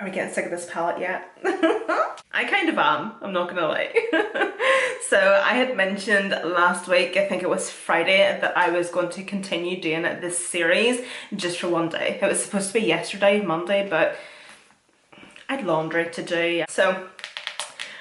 Are we getting sick of this palette yet? I kind of am, I'm not gonna lie. So I had mentioned last week, I think it was Friday, that I was going to continue doing this series just for one day. It was supposed to be yesterday, Monday, but I had laundry to do. So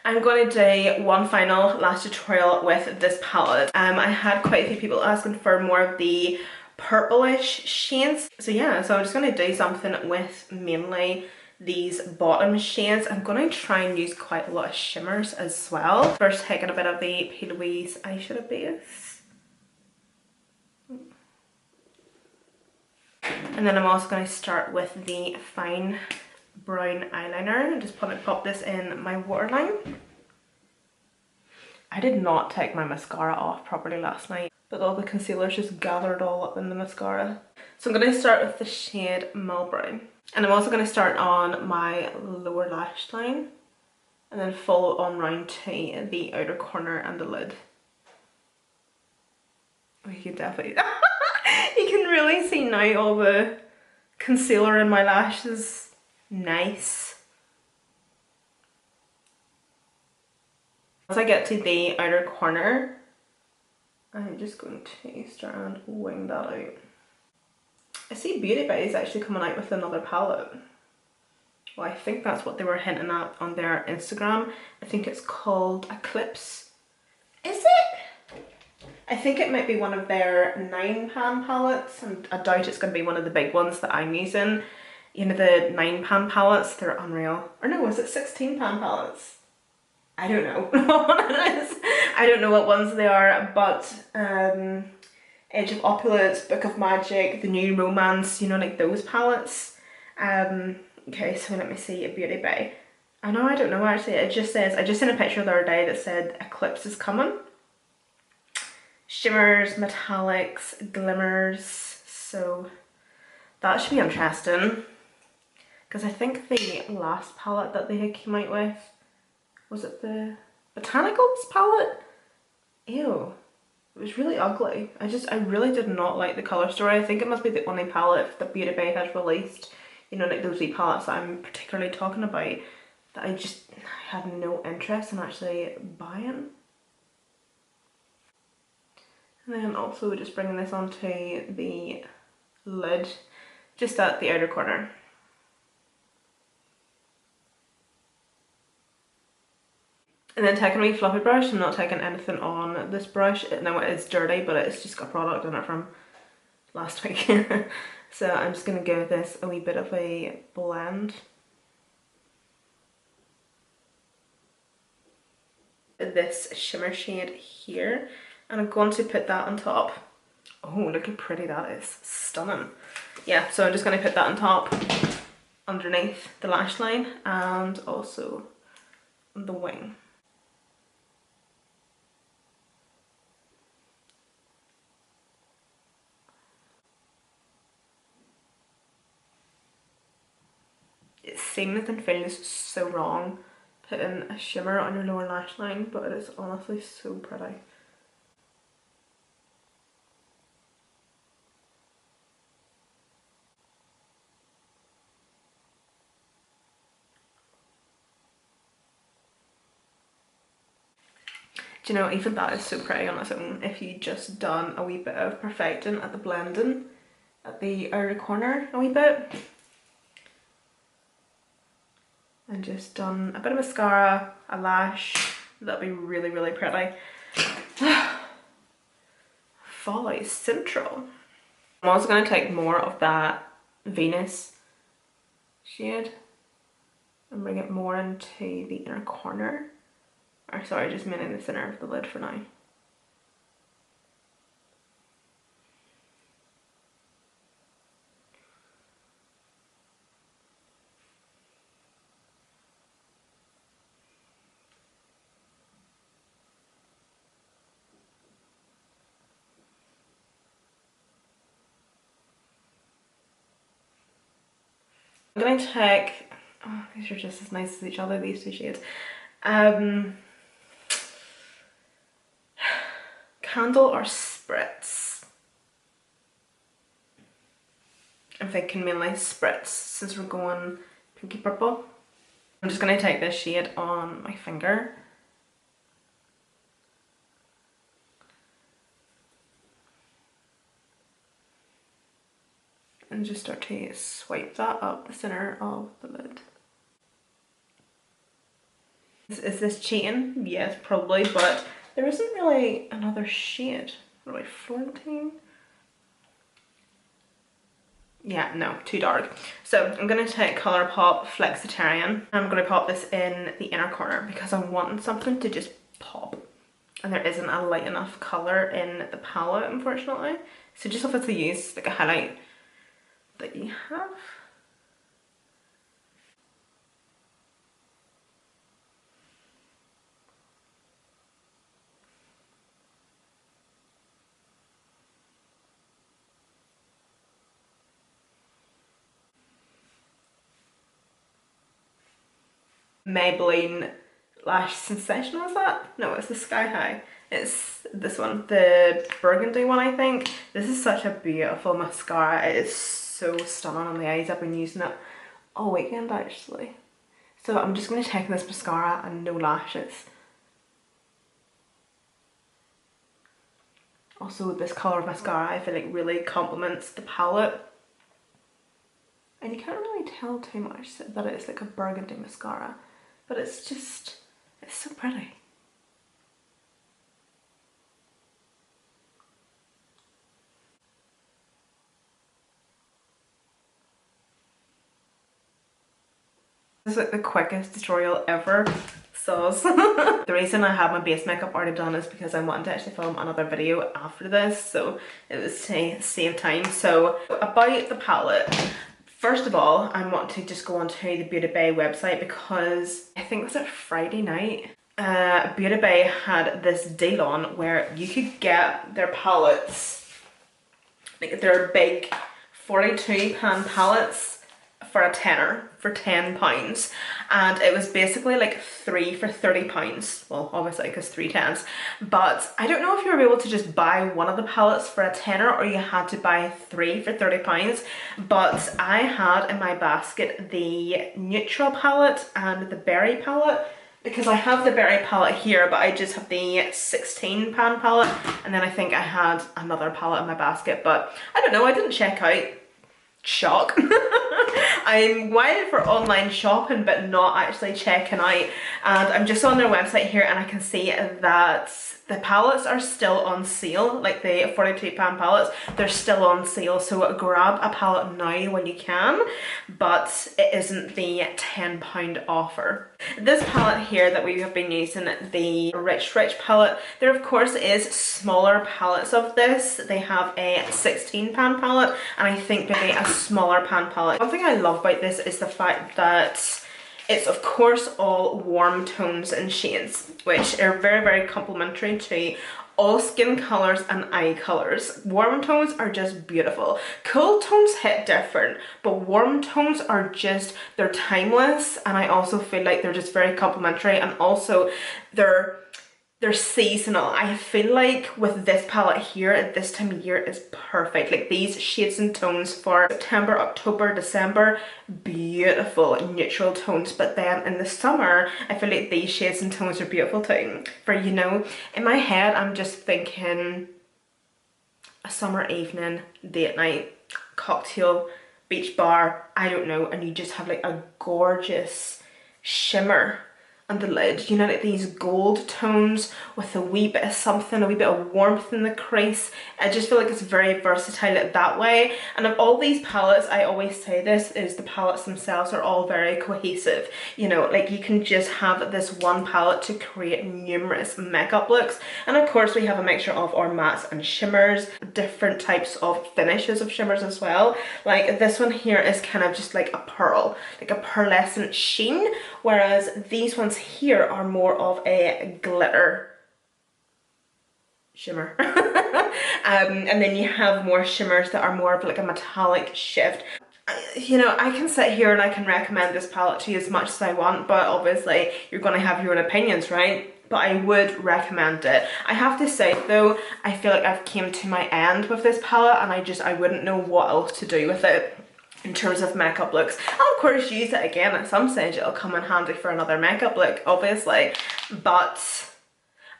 I'm going to do one final last tutorial with this palette. I had quite a few people asking for more of the purplish shades. So yeah, so I'm just going to do something with mainly these bottom shades. I'm going to try and use quite a lot of shimmers as well. First, taking a bit of the P. Louise eyeshadow base. And then I'm also going to start with the fine brown eyeliner and just pop this in my waterline. I did not take my mascara off properly last night, but all the concealers just gathered all up in the mascara. So I'm going to start with the shade Mill Brown. And I'm also going to start on my lower lash line and then follow on round to the outer corner and the lid. Oh, you can definitely, you can really see now all the concealer in my lashes. Nice. Once I get to the outer corner, I'm just going to start and wing that out. I see Beauty Bay is actually coming out with another palette. Well, I think that's what they were hinting at on their Instagram. I think it's called Eclipse. Is it? I think it might be one of their 9-pan palettes, and I doubt it's going to be one of the big ones that I'm using. You know, the 9-pan palettes, they're unreal. Or no, is it 16-pan palettes? I don't know what it is. I don't know what ones they are, but Edge of Opulence, Book of Magic, The New Romance, you know, like those palettes. Okay, so let me see, Beauty Bay. I don't know actually, it just says, I just seen a picture the other day that said Eclipse is coming. Shimmers, metallics, glimmers, so that should be interesting. Because I think the last palette that they had came out with, was it the Botanicals palette? Ew. It was really ugly. I really did not like the colour story. I think it must be the only palette that Beauty Bay has released, you know, like those wee palettes that I'm particularly talking about, that I had no interest in actually buying. And then also just bringing this onto the lid, just at the outer corner. And then taking a wee fluffy brush, I'm not taking anything on this brush. Now it is dirty, but it's just got product in it from last week. So I'm just going to give this a wee bit of a blend. This shimmer shade here, and I'm going to put that on top. Oh, look how pretty that is. Stunning. Yeah, so I'm just going to put that on top, underneath the lash line, and also the wing. It seems and feels so wrong putting a shimmer on your lower lash line, but it is honestly so pretty. Do you know, even that is so pretty on its own if you just done a wee bit of perfecting at the blending at the outer corner a wee bit. And just done a bit of mascara, a lash, that'll be really, really pretty. Follow Central. I'm also going to take more of that Venus shade and bring it more into the inner corner. Or sorry, just mainly the center of the lid for now. I'm going to take, oh, these are just as nice as each other, these two shades. Candle or Spritz? I'm thinking mainly Spritz, since we're going pinky purple. I'm just going to take this shade on my finger. And just start to swipe that up the center of the lid. Is this cheating? Yes, probably, but there isn't really another shade. What about Florentine? Yeah, no, too dark. So I'm going to take Colourpop Flexitarian. I'm going to pop this in the inner corner because I want something to just pop. And there isn't a light enough colour in the palette, unfortunately. So just obviously use like a highlight that you have. Maybelline Lash Sensational, is that? No, it's the Sky High. It's this one, the burgundy one, I think. This is such a beautiful mascara. It is so stunning on the eyes. I've been using it all weekend actually. So I'm just going to take this mascara and no lashes. Also, this colour of mascara I feel like really complements the palette. And you can't really tell too much that it's like a burgundy mascara. But it's just, it's so pretty. This is like the quickest tutorial ever. So the reason I have my base makeup already done is because I wanted to actually film another video after this, so it was to save time. So about the palette, first of all, I want to just go onto the Beauty Bay website because I think it was a Friday night. Beauty Bay had this deal on where you could get their palettes, like their big 42 pan palettes, for a tenner, for £10, and it was basically like 3 for £30. Well, obviously because 3 tens, but I don't know if you were able to just buy one of the palettes for a tenner or you had to buy 3 for £30. But I had in my basket the neutral palette and the berry palette, because I have the berry palette here, but I just have the 16 pan palette, and then I think I had another palette in my basket, but I don't know, I didn't check out. Shock. I'm wild for online shopping but not actually checking out, and I'm just on their website here and I can see that the palettes are still on sale, like the 42 pan palettes, they're still on sale, so grab a palette now when you can, but it isn't the £10 offer. This palette here that we have been using, the Rich palette, there of course is smaller palettes of this. They have a 16 pan palette and I think maybe a smaller pan palette. One thing I love about this is the fact that it's of course all warm tones and shades, which are very, very complementary to all skin colours and eye colours. Warm tones are just beautiful. Cool tones hit different, but warm tones are just, they're timeless, and I also feel like they're just very complementary, and also they're seasonal. I feel like with this palette here at this time of year is perfect. Like these shades and tones for September, October, December, beautiful neutral tones. But then in the summer, I feel like these shades and tones are beautiful too. For, you know, in my head, I'm just thinking a summer evening, date night, cocktail, beach bar, I don't know, and you just have like a gorgeous shimmer on the lid, you know, like these gold tones with a wee bit of something, a wee bit of warmth in the crease. I just feel like it's very versatile that way. And of all these palettes, I always say this, is the palettes themselves are all very cohesive. You know, like you can just have this one palette to create numerous makeup looks. And of course we have a mixture of our mattes and shimmers, different types of finishes of shimmers as well. Like this one here is kind of just like a pearl, like a pearlescent sheen, whereas these ones here are more of a glitter shimmer. And then you have more shimmers that are more of like a metallic shift. You know, I can sit here and I can recommend this palette to you as much as I want, but obviously you're going to have your own opinions, right? But I would recommend it. I have to say though, I feel like I've came to my end with this palette and I wouldn't know what else to do with it. in terms of makeup looks. I'll of course use it again at some stage, it'll come in handy for another makeup look obviously, but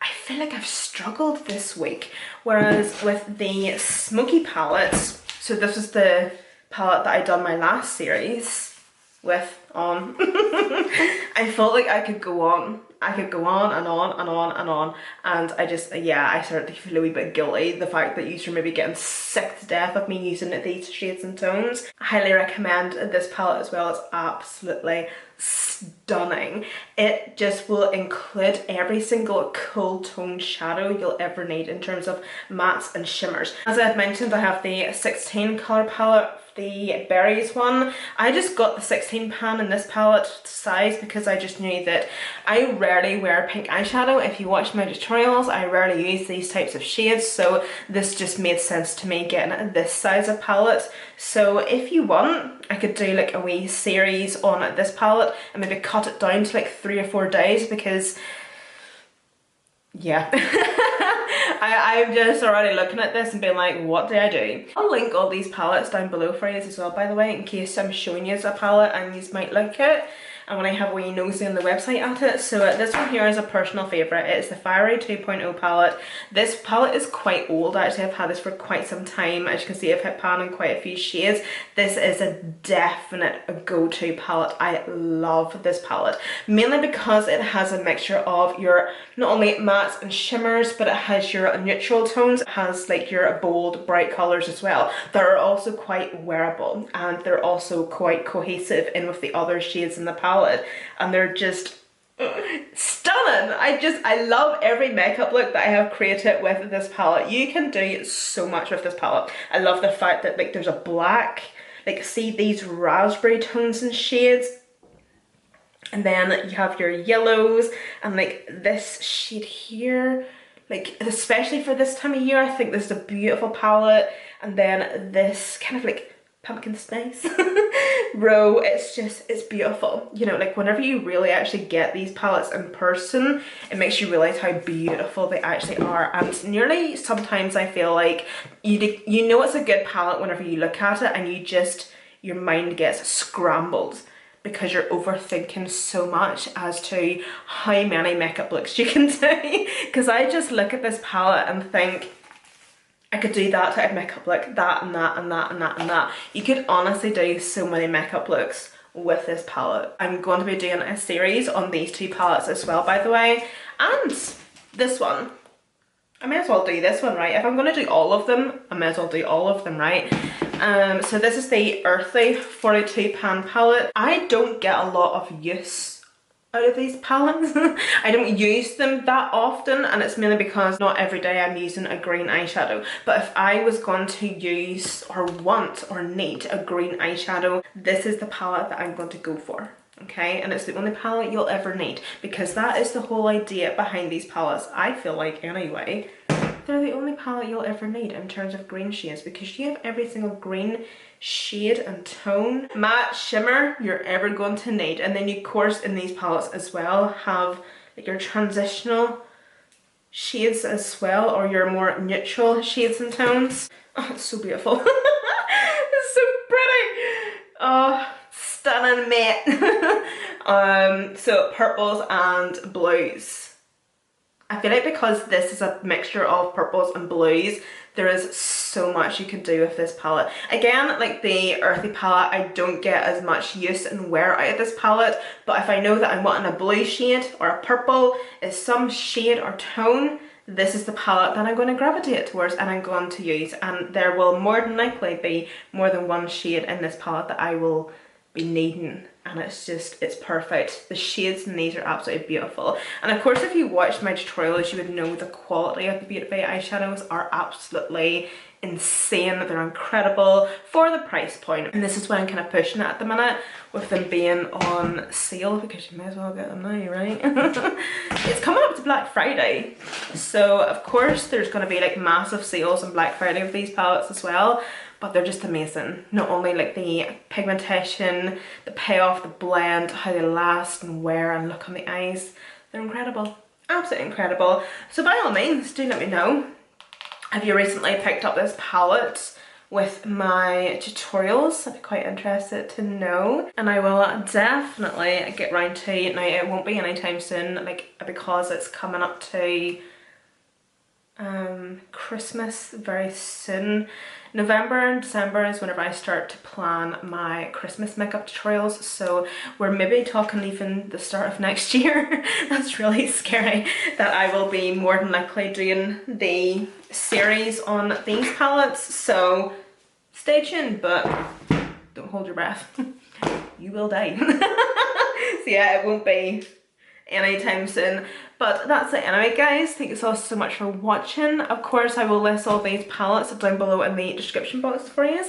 I feel like I've struggled this week. Whereas with the smoky palettes, so this was the palette that I done my last series with on. I felt like I could go on. I could go on and on and on and on, and I just, yeah, I started to feel a wee bit guilty. The fact that you are maybe getting sick to death of me using these shades and tones. I highly recommend this palette as well. It's absolutely stunning. It just will include every single cool tone shadow you'll ever need in terms of mattes and shimmers. As I've mentioned, I have the 16 colour palette, the berries one. I just got the 16 pan in this palette size because I just knew that I rarely wear pink eyeshadow. If you watch my tutorials, I rarely use these types of shades, so this just made sense to me getting this size of palette. So if you want, I could do like a wee series on this palette and maybe cut it down to like 3 or 4 days, because yeah. I'm just already looking at this and being like, what do I do? I'll link all these palettes down below for you as well, by the way, in case I'm showing you a palette and you might like it, and when I have a wee nosy on the website at it. So this one here is a personal favourite. It's the Fiery 2.0 palette. This palette is quite old actually. I've had this for quite some time. As you can see, I've hit pan in quite a few shades. This is a definite go-to palette. I love this palette, mainly because it has a mixture of your not only mattes and shimmers, but it has your neutral tones. It has like your bold, bright colours as well. They're also quite wearable, and they're also quite cohesive in with the other shades in the palette. And they're just stunning. I love every makeup look that I have created with this palette. You can do so much with this palette. I love the fact that like there's a black, like see these raspberry tones and shades, and then you have your yellows and like this shade here, like especially for this time of year, I think this is a beautiful palette. And then this kind of like pumpkin spice row, it's beautiful. You know, like whenever you really actually get these palettes in person, it makes you realize how beautiful they actually are. And nearly sometimes I feel like you know it's a good palette whenever you look at it and your mind gets scrambled because you're overthinking so much as to how many makeup looks you can do. Because I just look at this palette and think, I could do that type of makeup look, that and that and that and that and that. You could honestly do so many makeup looks with this palette. I'm going to be doing a series on these two palettes as well, by the way. And this one. I may as well do this one, right? If I'm going to do all of them, I may as well do all of them, right? So this is the Earthy 42 pan palette. I don't get a lot of use out of these palettes. I don't use them that often, and it's mainly because not every day I'm using a green eyeshadow. But if I was going to use or want or need a green eyeshadow, this is the palette that I'm going to go for. Okay, and it's the only palette you'll ever need, because that is the whole idea behind these palettes, I feel like anyway. They're the only palette you'll ever need in terms of green shades, because you have every single green shade and tone, matte, shimmer you're ever going to need. And then you, of course, in these palettes as well have like your transitional shades as well, or your more neutral shades and tones. Oh, it's so beautiful. It's so pretty. Oh, stunning, mate. So purples and blues. I feel like because this is a mixture of purples and blues, there is so much you can do with this palette. Again, like the Earthy palette, I don't get as much use and wear out of this palette, but if I know that I'm wanting a blue shade or a purple, is some shade or tone, this is the palette that I'm going to gravitate towards and I'm going to use. And there will more than likely be more than one shade in this palette that I will be needing, and it's perfect. The shades in these are absolutely beautiful. And of course, if you watched my tutorials, you would know the quality of the Beauty Bay eyeshadows are absolutely insane. They're incredible for the price point, and this is why I'm kind of pushing it at the minute with them being on sale, because you may as well get them now, right? It's coming up to Black Friday, so of course there's going to be like massive sales on Black Friday with these palettes as well. But they're just amazing. Not only like the pigmentation, the payoff, the blend, how they last and wear and look on the eyes. They're incredible. Absolutely incredible. So by all means, do let me know. Have you recently picked up this palette? with my tutorials. I'd be quite interested to know, and I will definitely get round to, now it won't be anytime soon, like, because it's coming up to Christmas very soon. November and December is whenever I start to plan my Christmas makeup tutorials, so we're maybe talking even the start of next year. That's really scary, that I will be more than likely doing the series on these palettes, so stay tuned, but don't hold your breath. You will die. So yeah, it won't be anytime soon, but that's it anyway, guys. Thank you so much for watching. Of course, I will list all these palettes down below in the description box for you,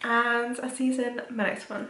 and I'll see you in my next one.